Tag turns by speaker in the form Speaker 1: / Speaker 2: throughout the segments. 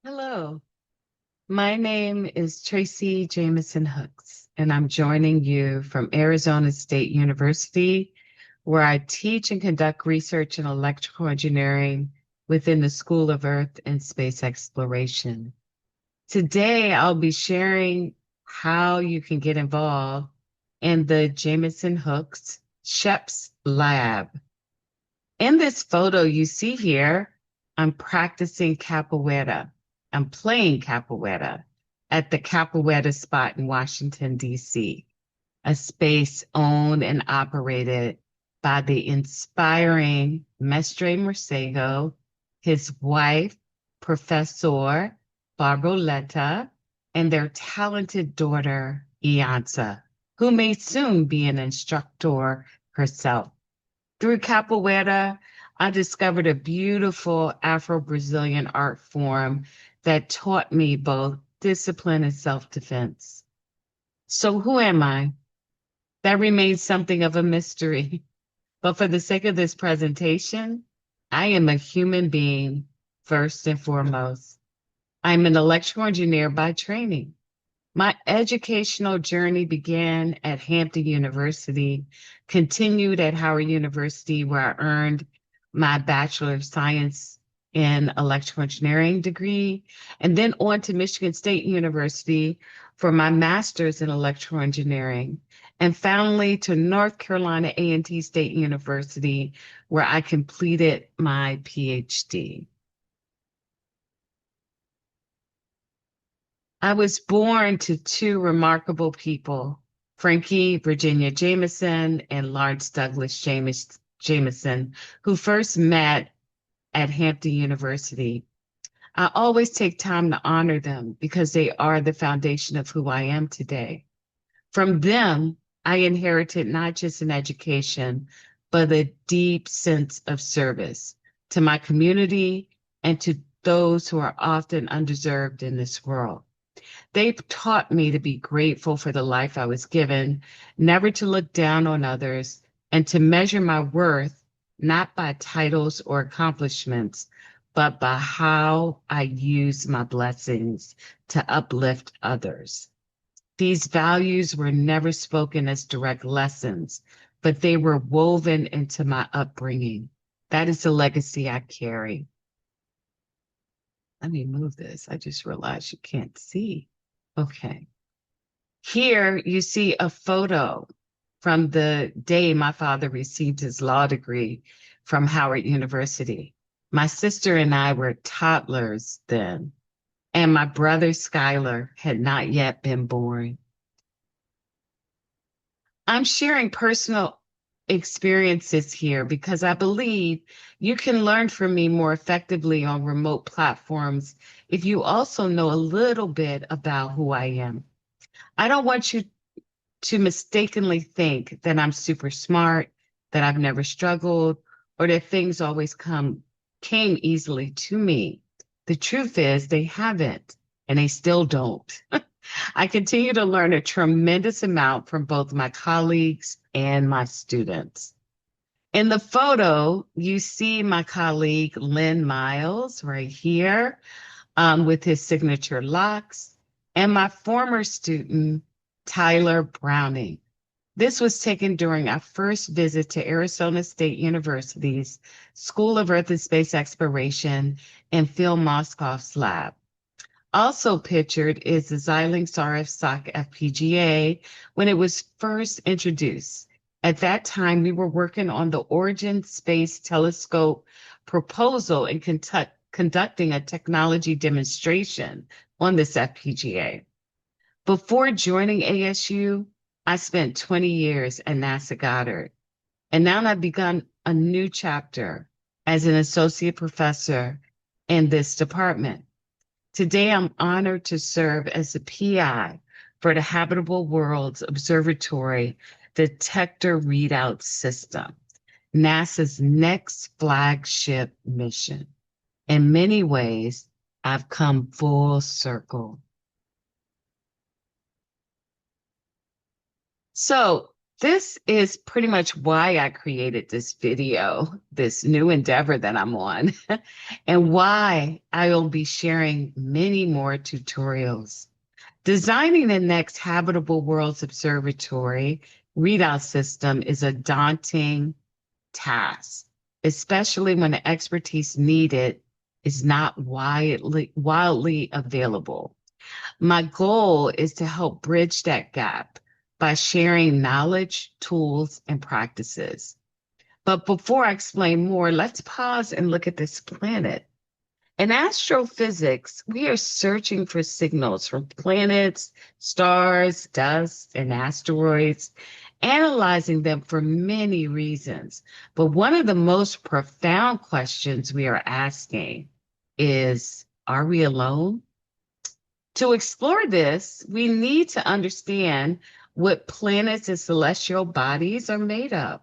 Speaker 1: Hello, my name is Tracy Jamison-Hooks, and I'm joining you from Arizona State University, where I teach and conduct research in electrical engineering within the School of Earth and Space Exploration. Today, I'll be sharing how you can get involved in the Jamison-Hooks SHEPs lab. In this photo you see here, I'm practicing capoeira. I'm playing capoeira at the capoeira spot in Washington, D.C., a space owned and operated by the inspiring Mestre Morcego, his wife, Professor Barboletta, and their talented daughter, Iansa, who may soon be an instructor herself. Through capoeira, I discovered a beautiful Afro-Brazilian art form that taught me both discipline and self-defense. So who am I? That remains something of a mystery. But for the sake of this presentation, I am a human being first and foremost. I'm an electrical engineer by training. My educational journey began at Hampton University, continued at Howard University, where I earned my Bachelor of Science in Electrical Engineering degree, and then on to Michigan State University for my master's in Electrical Engineering, and finally to North Carolina A&T State University, where I completed my PhD. I was born to two remarkable people, Frankie Virginia Jamison and Lawrence Douglas Jamison, who first met at Hampton University. I always take time to honor them because they are the foundation of who I am today. From them, I inherited not just an education, but a deep sense of service to my community and to those who are often undeserved in this world. They've taught me to be grateful for the life I was given, never to look down on others, and to measure my worth not by titles or accomplishments, but by how I use my blessings to uplift others. These values were never spoken as direct lessons, but they were woven into my upbringing. That is the legacy I carry. Let me move this. I just realized you can't see. Okay. Here you see a photo from the day my father received his law degree from Howard University. My sister and I were toddlers then, and my brother Skylar had not yet been born. I'm sharing personal experiences here because I believe you can learn from me more effectively on remote platforms if you also know a little bit about who I am. I don't want you to mistakenly think that I'm super smart, that I've never struggled, or that things always came easily to me. The truth is they haven't, and they still don't. I continue to learn a tremendous amount from both my colleagues and my students. In the photo, you see my colleague Lynn Miles right here with his signature locks, and my former student Tyler Browning. This was taken during our first visit to Arizona State University's School of Earth and Space Exploration in Phil Moscoff's lab. Also pictured is the Xilinx RF SOC FPGA when it was first introduced. At that time, we were working on the Origin Space Telescope proposal and conducting a technology demonstration on this FPGA. Before joining ASU, I spent 20 years at NASA Goddard, and now I've begun a new chapter as an associate professor in this department. Today, I'm honored to serve as the PI for the Habitable Worlds Observatory Detector Readout System, NASA's next flagship mission. In many ways, I've come full circle. So This is pretty much why I created this video, this new endeavor that I'm on, and why I will be sharing many more tutorials. Designing the next habitable worlds observatory readout system is a daunting task, especially when the expertise needed is not wildly available. My goal is to help bridge that gap by sharing knowledge, tools, and practices. But before I explain more, let's pause and look at this planet. In astrophysics, we are searching for signals from planets, stars, dust, and asteroids, analyzing them for many reasons. But one of the most profound questions we are asking is, are we alone? To explore this, we need to understand what planets and celestial bodies are made of.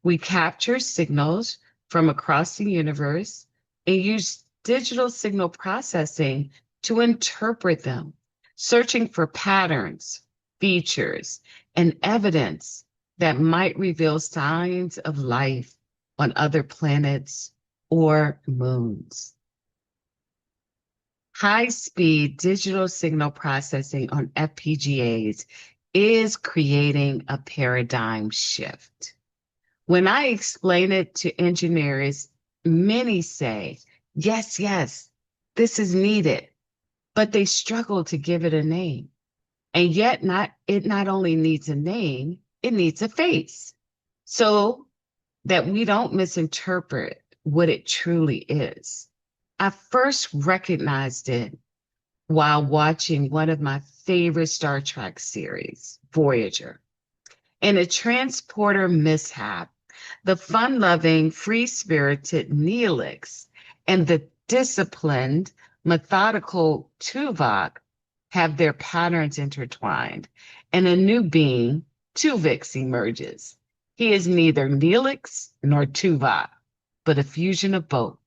Speaker 1: We capture signals from across the universe and use digital signal processing to interpret them, searching for patterns, features, and evidence that might reveal signs of life on other planets or moons. High-speed digital signal processing on FPGAs is creating a paradigm shift. When I explain it to engineers, many say, yes, yes, this is needed, but they struggle to give it a name. And yet it not only needs a name, it needs a face so that we don't misinterpret what it truly is. I first recognized it while watching one of my favorite Star Trek series, Voyager. In a transporter mishap, the fun-loving, free-spirited Neelix and the disciplined, methodical Tuvok have their patterns intertwined, and a new being, Tuvix, emerges. He is neither Neelix nor Tuvok, but a fusion of both,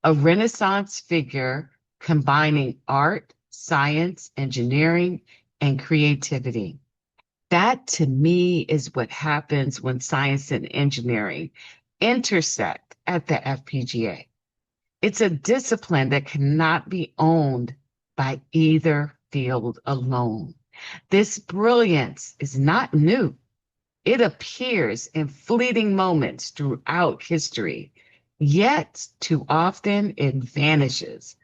Speaker 1: a Renaissance figure combining art, science, engineering, and creativity. That, to me, is what happens when science and engineering intersect at the FPGA. It's a discipline that cannot be owned by either field alone. This brilliance is not new. It appears in fleeting moments throughout history, yet too often it vanishes,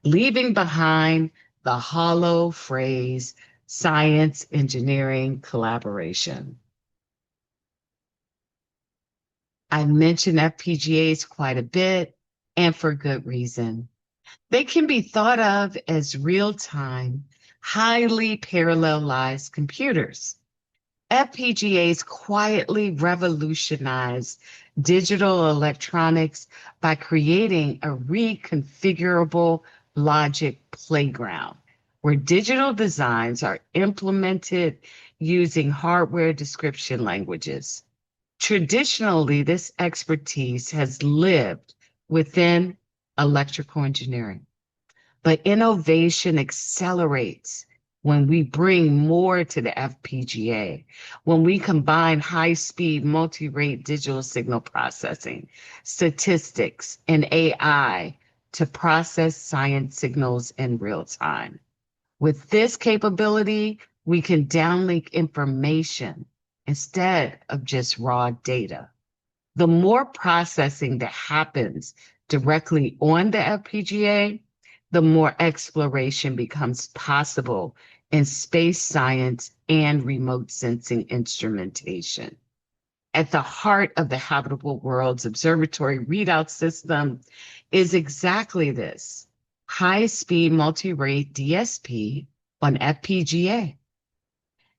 Speaker 1: leaving behind the hollow phrase, science, engineering, collaboration. I mention FPGAs quite a bit, and for good reason. They can be thought of as real-time, highly parallelized computers. FPGAs quietly revolutionized digital electronics by creating a reconfigurable logic playground where digital designs are implemented using hardware description languages. Traditionally, this expertise has lived within electrical engineering, but innovation accelerates when we bring more to the FPGA, when we combine high-speed multi-rate digital signal processing, statistics, and AI to process science signals in real time. With this capability, we can downlink information instead of just raw data. The more processing that happens directly on the FPGA, the more exploration becomes possible in space science and remote sensing instrumentation. At the heart of the Habitable Worlds Observatory readout system is exactly this, high-speed multi-rate DSP on FPGA.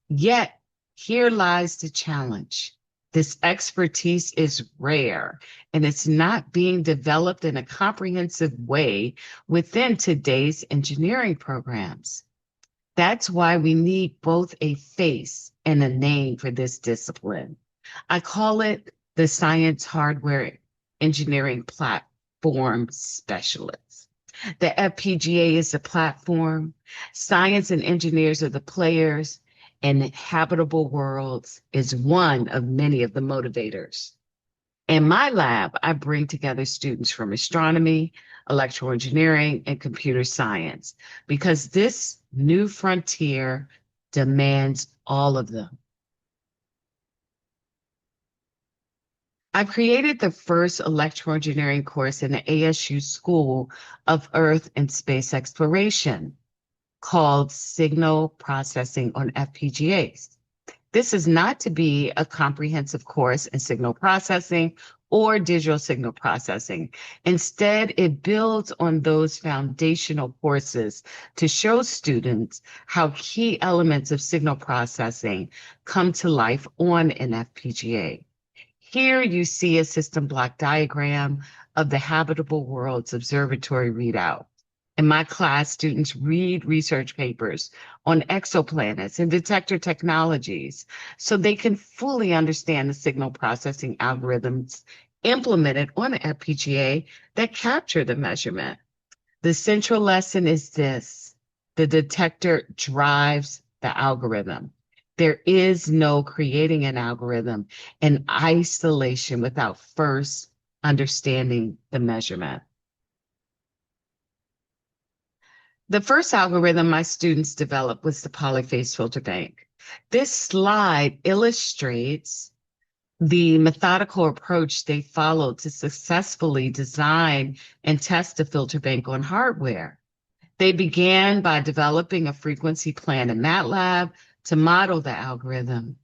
Speaker 1: Yet, here lies the challenge. This expertise is rare, and it's not being developed in a comprehensive way within today's engineering programs. That's why we need both a face and a name for this discipline. I call it the Science Hardware Engineering Platform Specialist. The FPGA is the platform, science and engineers are the players, and habitable worlds is one of many of the motivators. In my lab, I bring together students from astronomy, electrical engineering, and computer science because this new frontier demands all of them. I created the first electrical engineering course in the ASU School of Earth and Space Exploration called Signal Processing on FPGAs. This is not to be a comprehensive course in signal processing or digital signal processing. Instead, it builds on those foundational courses to show students how key elements of signal processing come to life on an FPGA. Here you see a system block diagram of the Habitable Worlds Observatory readout. In my class, students read research papers on exoplanets and detector technologies so they can fully understand the signal processing algorithms implemented on an FPGA that capture the measurement. The central lesson is this: the detector drives the algorithm. There is no creating an algorithm in isolation without first understanding the measurement. The first algorithm my students developed was the polyphase filter bank. This slide illustrates the methodical approach they followed to successfully design and test a filter bank on hardware. They began by developing a frequency plan in MATLAB to model the algorithm.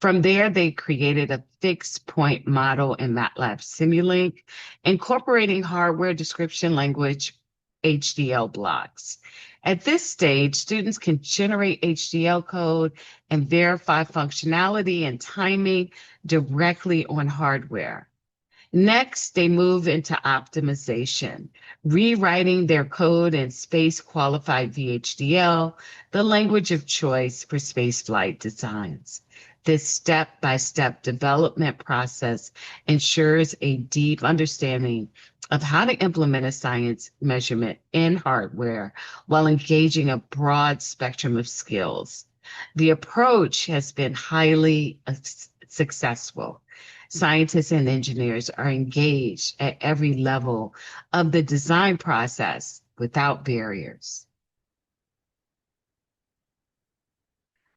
Speaker 1: From there, they created a fixed point model in MATLAB Simulink, incorporating hardware description language HDL blocks. At this stage, students can generate HDL code and verify functionality and timing directly on hardware. Next, they move into optimization, rewriting their code in space-qualified VHDL, the language of choice for spaceflight designs. This step-by-step development process ensures a deep understanding of how to implement a science measurement in hardware while engaging a broad spectrum of skills. The approach has been highly successful. Scientists and engineers are engaged at every level of the design process without barriers.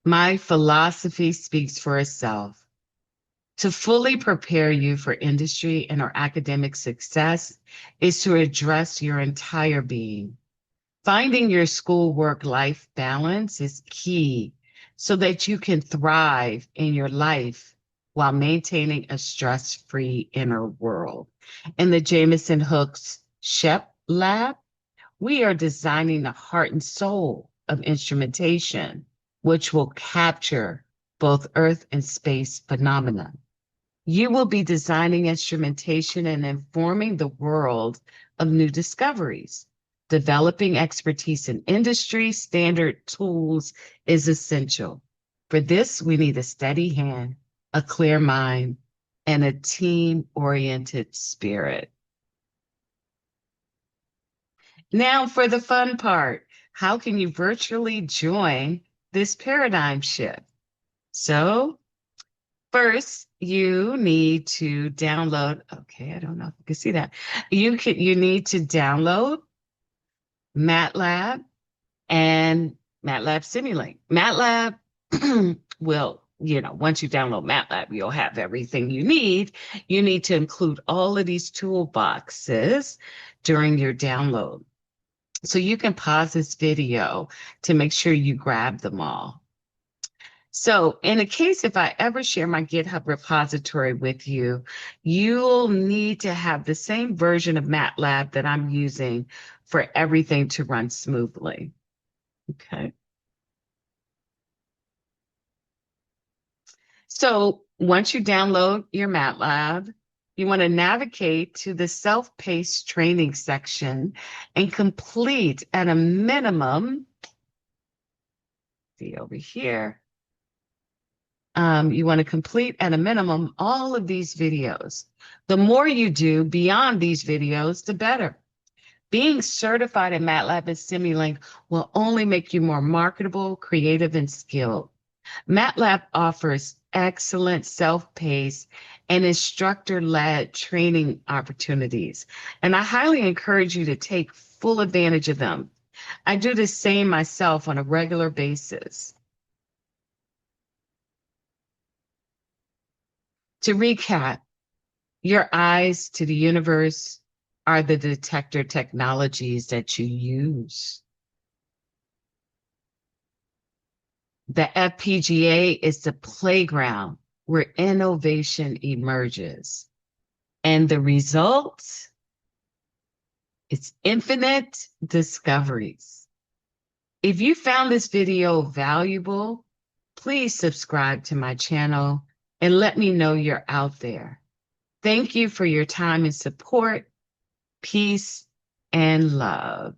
Speaker 1: My philosophy speaks for itself. To fully prepare you for industry and or academic success is to address your entire being. Finding your school-work-life balance is key so that you can thrive in your life while maintaining a stress-free inner world. In the Jamison-Hooks SHEP lab, we are designing the heart and soul of instrumentation, which will capture both Earth and space phenomena. You will be designing instrumentation and informing the world of new discoveries. Developing expertise in industry standard tools is essential. For this, we need a steady hand, a clear mind, and a team-oriented spirit. Now for the fun part. How can you virtually join this paradigm shift? So first, you need to download, okay, I don't know if you can see that. You need to download MATLAB and MATLAB Simulink. MATLAB will, once you download MATLAB, you'll have everything you need. You need to include all of these toolboxes during your download. So you can pause this video to make sure you grab them all. So in a case, if I ever share my GitHub repository with you, you'll need to have the same version of MATLAB that I'm using for everything to run smoothly. Okay. So once you download your MATLAB, you want to navigate to the self-paced training section and complete at a minimum, see over here, you want to complete at a minimum all of these videos. The more you do beyond these videos, the better. Being certified in MATLAB and Simulink will only make you more marketable, creative, and skilled. MATLAB offers excellent self-paced and instructor-led training opportunities, and I highly encourage you to take full advantage of them. I do the same myself on a regular basis. To recap, your eyes to the universe are the detector technologies that you use. The FPGA is the playground where innovation emerges. And the result is infinite discoveries. If you found this video valuable, please subscribe to my channel and let me know you're out there. Thank you for your time and support. Peace and love.